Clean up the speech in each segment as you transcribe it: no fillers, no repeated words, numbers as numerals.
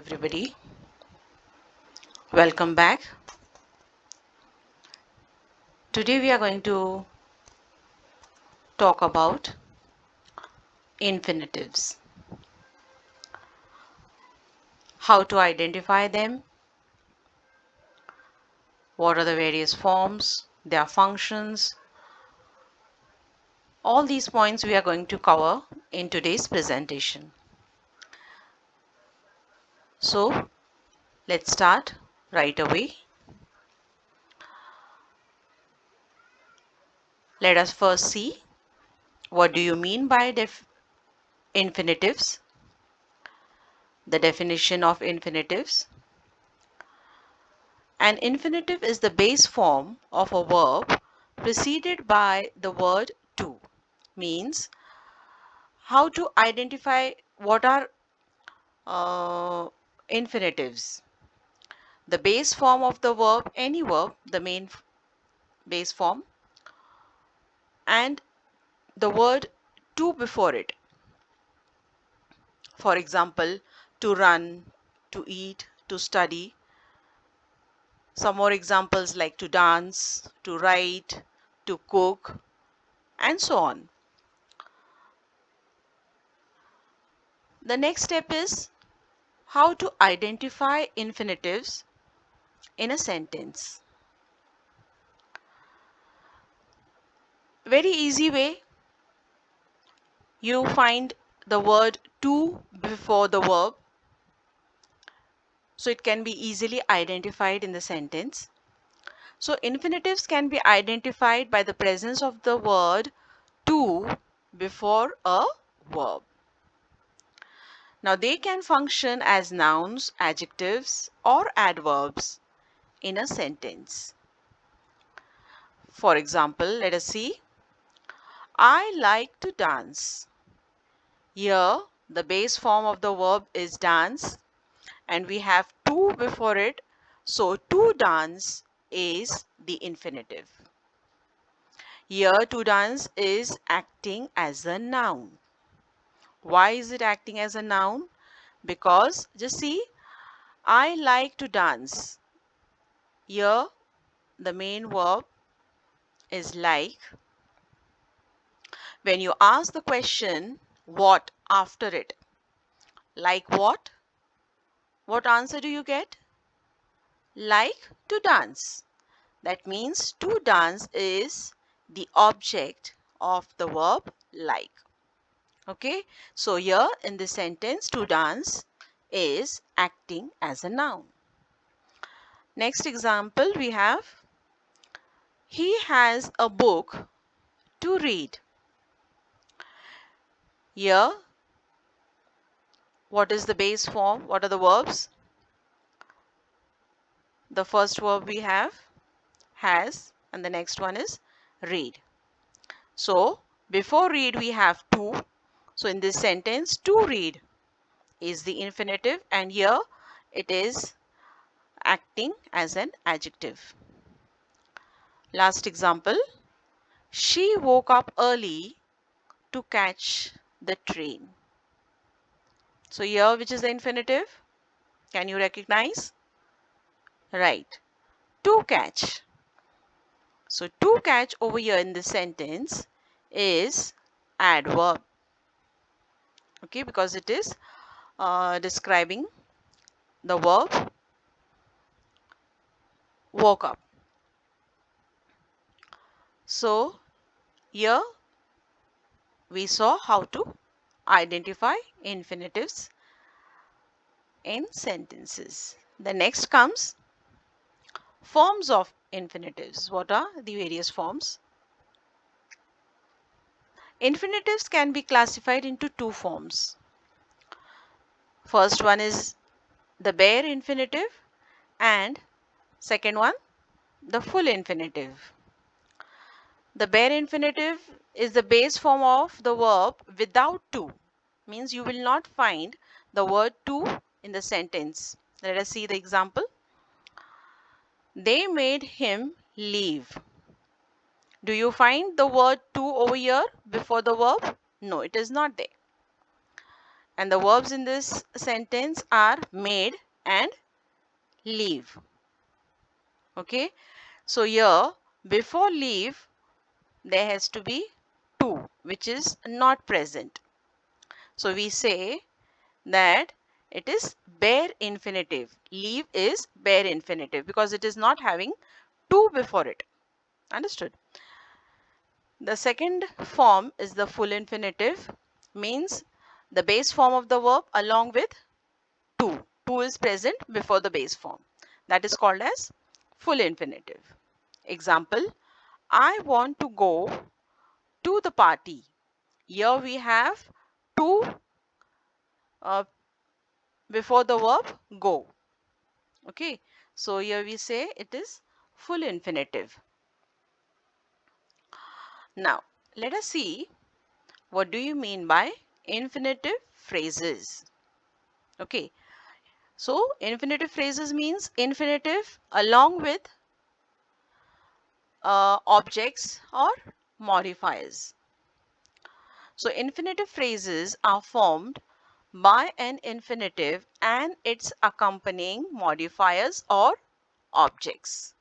everybody. Welcome back. Today we are going to talk about infinitives, how to identify them, what are the various forms, their functions. All these points we are going to cover in today's presentation. So let's start right away. Let us first see what do you mean by infinitives, the definition of infinitives. An infinitive is the base form of a verb preceded by the word to. Means how to identify what are infinitives. The base form of the verb, any verb, the main base form, and the word to before it. For example, to run, to eat, to study. Some more examples like to dance, to write, to cook, and so on. The next step is how to identify infinitives in a sentence. Very easy way. You find the word to before the verb, so it can be easily identified in the sentence. So infinitives can be identified by the presence of the word to before a verb. Now they can function as nouns, adjectives, or adverbs in a sentence. For example, let us see. I like to dance. Here, the base form of the verb is dance and we have to before it. So, to dance is the infinitive. Here, to dance is acting as a noun. Why is it acting as a noun? Because, just see, I like to dance. Here, the main verb is like. When you ask the question, what after it? Like what? What answer do you get? Like to dance. That means to dance is the object of the verb like. Okay, so here in this sentence, to dance is acting as a noun. Next example we have, he has a book to read. Here, what is the base form? What are the verbs? The first verb we have has, and the next one is read. So before read we have to. So in this sentence, to read is the infinitive and here it is acting as an adjective. Last example, she woke up early to catch the train. So here which is the infinitive? Can you recognize? Right, to catch. So to catch over here in this sentence is adverb. Okay, because it is describing the verb woke up. So here we saw how to identify infinitives in sentences. The next comes forms of infinitives. What are the various forms? Infinitives can be classified into two forms. First one is the bare infinitive and second one the full infinitive. The bare infinitive is the base form of the verb without to. Means you will not find the word to in the sentence. Let us see the example. They made him leave. Do you find the word to over here before the verb? No, it is not there. And the verbs in this sentence are made and leave. Okay. So here, before leave, there has to be to, which is not present. So we say that it is bare infinitive. Leave is bare infinitive because it is not having to before it. Understood? The second form is the full infinitive, means the base form of the verb along with to. To is present before the base form. That is called as full infinitive. Example, I want to go to the party. Here we have to uh, before the verb go. Okay, so here we say it is full infinitive. Now, let us see what do you mean by infinitive phrases. Okay, so infinitive phrases means infinitive along with objects or modifiers. So infinitive phrases are formed by an infinitive and its accompanying modifiers or objects.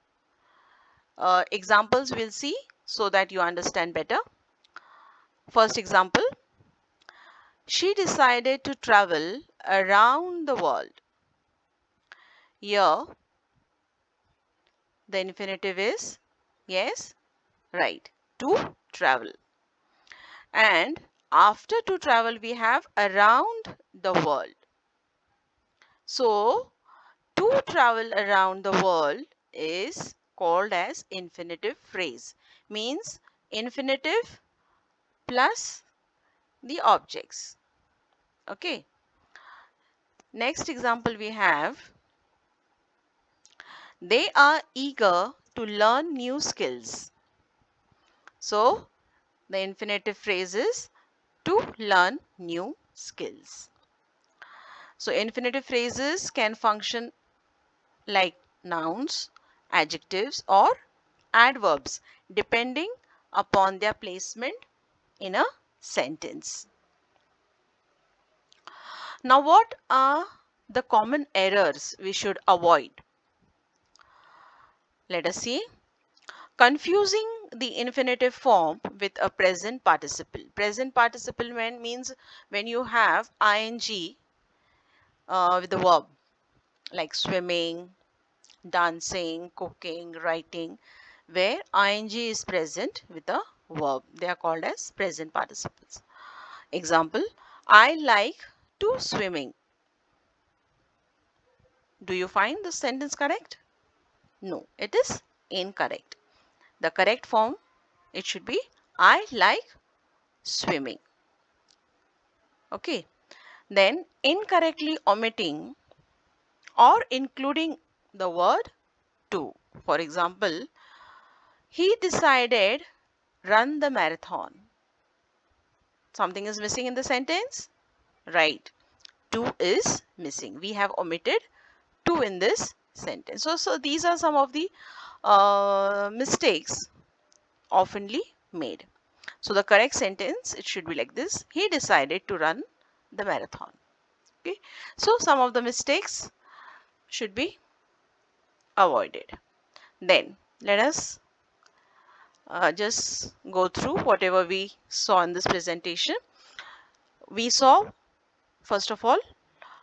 Examples we'll see so that you understand better. First example, she decided to travel around the world. Here, the infinitive is, yes, right, to travel. And after to travel, we have around the world. So, to travel around the world is called as infinitive phrase. Means infinitive plus the objects. Okay. Next example we have, they are eager to learn new skills. So, the infinitive phrase is to learn new skills. So, infinitive phrases can function like nouns, adjectives, or adverbs depending upon their placement in a sentence. Now, what are the common errors we should avoid? Let us see. Confusing the infinitive form with a present participle. Present participle means when you have ing with the verb like swimming, dancing, cooking, writing, where ing is present with a verb. They are called as present participles. Example, I like to swimming. Do you find the sentence correct? No, it is incorrect. The correct form, it should be I like swimming. Okay. Then incorrectly omitting or including the word to. For example, he decided run the marathon. Something is missing in the sentence? Right. To is missing. We have omitted to in this sentence. So these are some of the mistakes oftenly made. So the correct sentence, it should be like this. He decided to run the marathon. Okay. So some of the mistakes should be avoided. Then let us just go through whatever we saw in this presentation. We saw, first of all,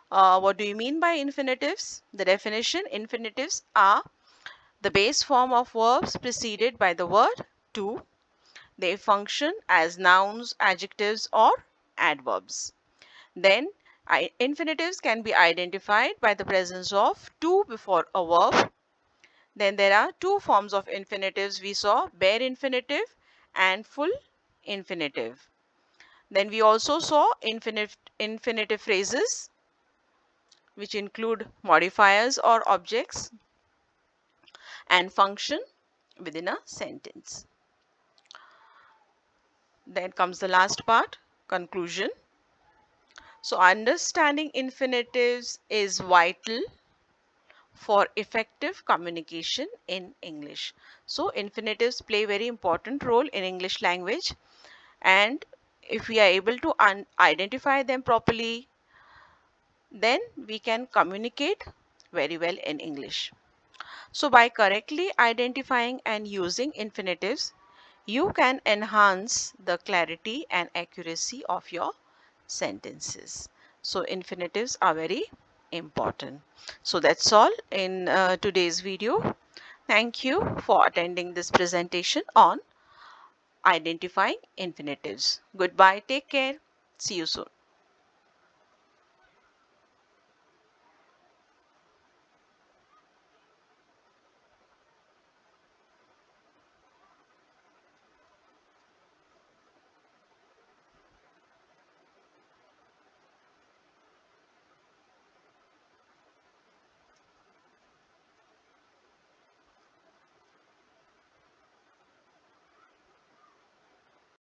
what do you mean by infinitives? The definition, infinitives are the base form of verbs preceded by the word to. They function as nouns, adjectives, or adverbs. Then infinitives can be identified by the presence of to before a verb. Then there are two forms of infinitives we saw, bare infinitive and full infinitive. Then we also saw infinitive phrases which include modifiers or objects and function within a sentence. Then comes the last part, conclusion. So understanding infinitives is vital for effective communication in English. So infinitives play very important role in English language, and if we are able to identify them properly, then we can communicate very well in English. So by correctly identifying and using infinitives, you can enhance the clarity and accuracy of your sentences. So infinitives are very important. So that's all in today's video. Thank you for attending this presentation on identifying infinitives. Goodbye. Take care. See you soon.